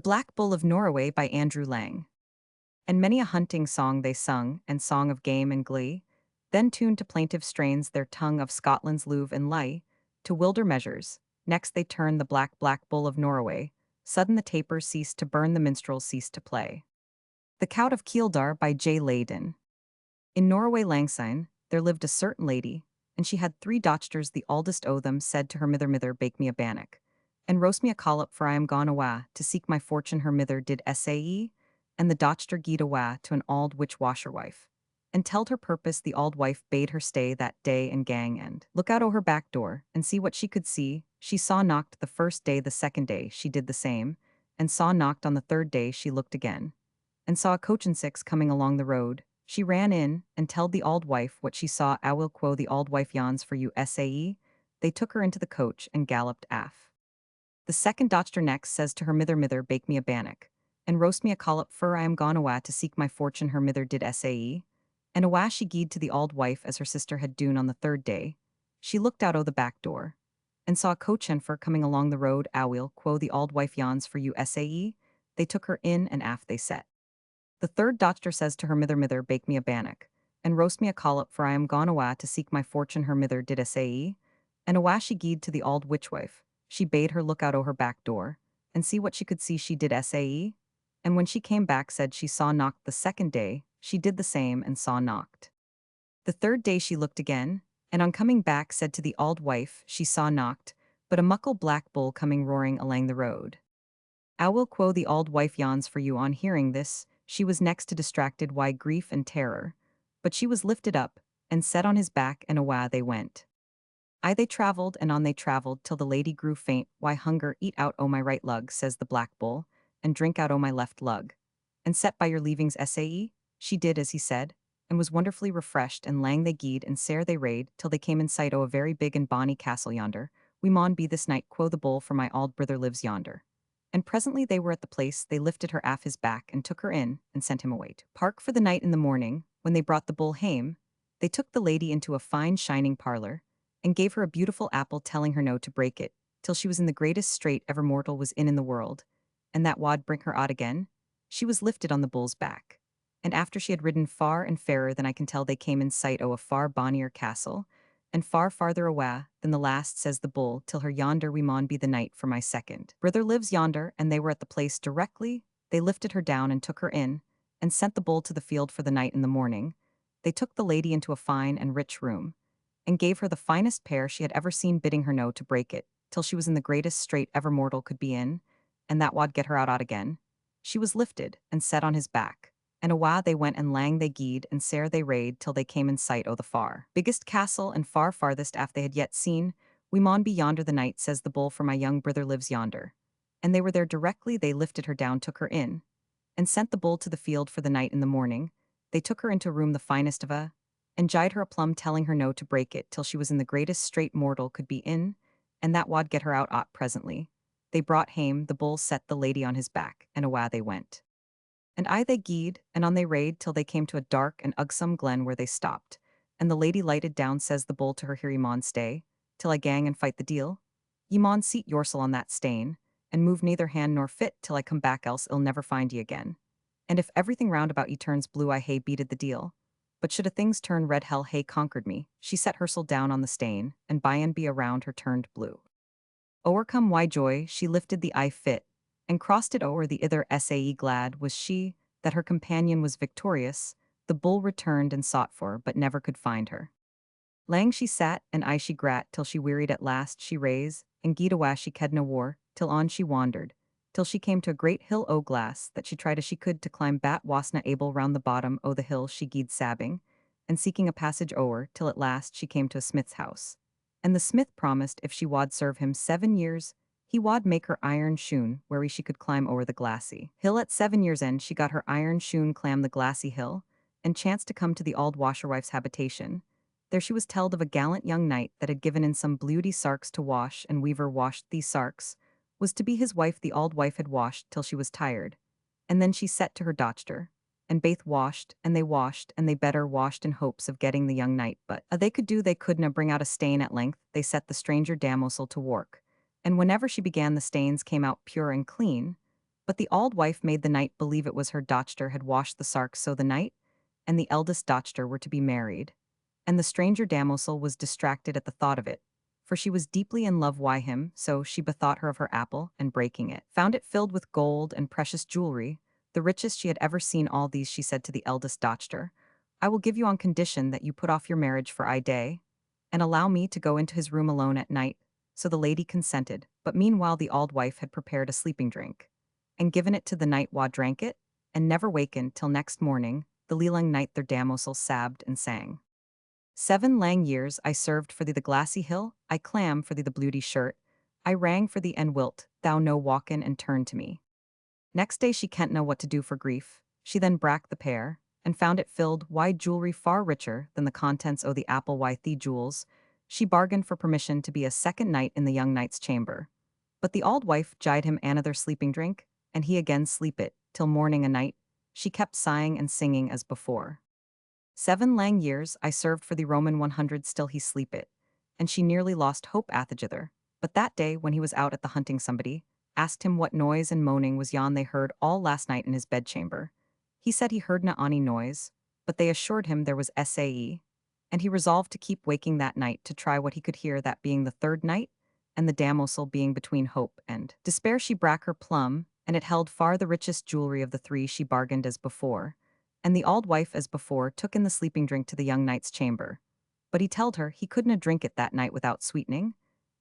Black Bull of Norroway by Andrew Lang. And many a hunting song they sung, and song of game and glee, then tuned to plaintive strains their tongue of Scotland's luve and lay, to wilder measures. Next they turned the Black Bull of Norroway. Sudden the tapers ceased to burn, the minstrels ceased to play. The Count of Keeldar by J. Leyden. In Norroway Langside, there lived a certain lady, and she had 3 dochters. The aldest o' them said to her mither, bake me a bannock, and roast me a collop, for I am gone awa to seek my fortune. Her mither did sae, and the dochter gied awa to an auld witch washerwife. And telled her purpose, the auld wife bade her stay that day and gang and look out o' her back door, and see what she could see. She saw knocked the first day, the second day she did the same, and saw knocked on the third day she looked again, and saw a coach and six coming along the road. She ran in, and telled the auld wife what she saw. I will quo the auld wife yawns for you sae. They took her into the coach and galloped aff. The second dochter next says to her mither, bake me a bannock, and roast me a collop, for I am gone awa to seek my fortune. Her mither did sae, and awa she gied to the auld wife as her sister had dune on the third day. She looked out o' the back door, and saw a coach and four coming along the road. I will quo the auld wife yawns for you sae. They took her in, and aff they set. The third dochter says to her mither, bake me a bannock, and roast me a collop, for I am gone awa to seek my fortune. Her mither did sae, and awa she gied to the auld witchwife. She bade her look out o' her back door, and see what she could see. She did sae, and when she came back said she saw knocked. The second day she did the same and saw knocked. The third day she looked again, and on coming back said to the auld wife she saw knocked, but a muckle black bull coming roaring alang the road. I will quo the auld wife yawns for you. On hearing this, she was next to distracted by grief and terror, but she was lifted up, and set on his back, and awa they went. Aye they travelled, and on they travelled, till the lady grew faint. Why hunger, eat out o' my right lug, says the black bull, and drink out o' my left lug. And set by your leavings sae? She did as he said, and was wonderfully refreshed, and lang they gied, and sair they rade, till they came in sight o' a very big and bonny castle yonder. We maun be this night, quo the bull, for my auld brither lives yonder. And presently they were at the place. They lifted her aff his back, and took her in, and sent him away to park for the night. In the morning, when they brought the bull hame, they took the lady into a fine shining parlour, and gave her a beautiful apple, telling her no to break it, till she was in the greatest strait ever mortal was in the world, and that wad bring her out again. She was lifted on the bull's back, and after she had ridden far and fairer than I can tell, they came in sight o' a far bonnier castle, and far farther awa than the last, says the bull, till her yonder we maun be the night, for my second brother lives yonder. And they were at the place directly. They lifted her down and took her in, and sent the bull to the field for the night. In the morning they took the lady into a fine and rich room, and gave her the finest pear she had ever seen, bidding her no to break it, till she was in the greatest strait ever mortal could be in, and that wad get her out again. She was lifted, and set on his back, and awa they went, and lang they gied, and sair they rade, till they came in sight o' the far biggest castle and far farthest aff they had yet seen. We maun be yonder the night, says the bull, for my young brother lives yonder. And they were there directly. They lifted her down, took her in, and sent the bull to the field for the night. In the morning they took her into a room the finest of a, and gied her a plum, telling her no to break it, till she was in the greatest strait mortal could be in, and that wad get her out presently. They brought hame the bull, set the lady on his back, and awa they went. And aye they gied, and on they rade, till they came to a dark and ugsome glen, where they stopped. And the lady lighted down. Says the bull to her, here ye maun stay, till I gang and fight the deal. Ye maun seat yorsel on that stane, and move neither hand nor fit, till I come back, else I'll never find ye again. And if everything round about ye turns blue, I hae beated the deal. But should a things turn red, hell hae conquered me. She set hersel down on the stane, and by and be around her turned blue. O'ercome why joy, she lifted the eye fit, and crossed it o'er the ither sae. Glad was she that her companion was victorious. The bull returned and sought for, but never could find her. Lang she sat, and aye she grat, till she wearied at last. She rase, and gied awa she kedna war, till on she wandered, till she came to a great hill o' glass, that she tried as she could to climb, bat wasna able. Round the bottom o' the hill she gied sabbing, and seeking a passage o'er, till at last she came to a smith's house. And the smith promised if she wad serve him 7 years, he wad make her iron shoon, where she could climb o'er the glassy hill. At 7 years' end she got her iron shoon climb the glassy hill, and chanced to come to the auld washerwife's habitation. There she was telled of a gallant young knight that had given in some bluety sarks to wash, and weaver washed these sarks, was to be his wife. The auld wife had washed till she was tired, and then she set to her dochter, and baith washed, and they better washed in hopes of getting the young knight, but they could do they couldna bring out a stain. At length they set the stranger damosel to work, and whenever she began, the stains came out pure and clean. But the auld wife made the knight believe it was her dochter had washed the sark, so the knight and the eldest dochter were to be married. And the stranger damosel was distracted at the thought of it, for she was deeply in love wi him, so she bethought her of her apple, and breaking it, found it filled with gold and precious jewelry, the richest she had ever seen. All these she said to the eldest dochter, I will give you on condition that you put off your marriage for I day, and allow me to go into his room alone at night. So the lady consented, but meanwhile the auld wife had prepared a sleeping drink, and given it to the knight wha drank it, and never wakened till next morning. The lelang knight their damosel sabbed and sang. 7 lang years I served for thee the glassy hill, I clam for thee the bluety shirt, I rang for thee and wilt thou no walkin and turn to me. Next day she kent know what to do for grief. She then brack the pear, and found it filled wide jewelry far richer than the contents o' the apple wi' the jewels. She bargained for permission to be a second night in the young knight's chamber. But the auld wife gied him another sleeping drink, and he again sleep it, till morning a night. She kept sighing and singing as before. 7 lang years I served for the Roman 100 still he sleep it, and she nearly lost hope athegither. But that day when he was out at the hunting somebody asked him what noise and moaning was yon they heard all last night in his bedchamber. He said he heard na ony noise, but they assured him there was sae, and he resolved to keep waking that night to try what he could hear, that being the third night, and the damosel being between hope and despair. She brack her plum, and it held far the richest jewelry of the three. She bargained as before, and the auld wife as before took in the sleeping drink to the young knight's chamber. But he telled her he couldna drink it that night without sweetening,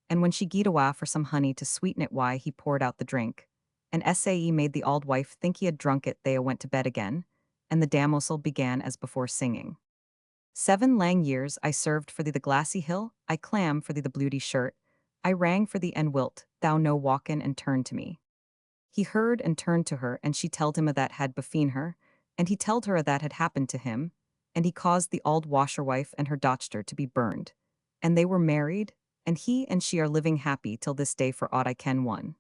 and when she gied awa for some honey to sweeten it, why he poured out the drink. And sae made the auld wife think he had drunk it. They went to bed again, and the damosel began as before singing. 7 lang years I served for thee the glassy hill, I clam for thee the bluety shirt, I rang for thee and wilt thou no walkin and turn to me. He heard and turned to her, and she telled him a that had befeen her, and he telled her a that had happened to him, and he caused the auld washerwife and her dochter to be burned. And they were married, and he and she are living happy till this day for aught I ken one.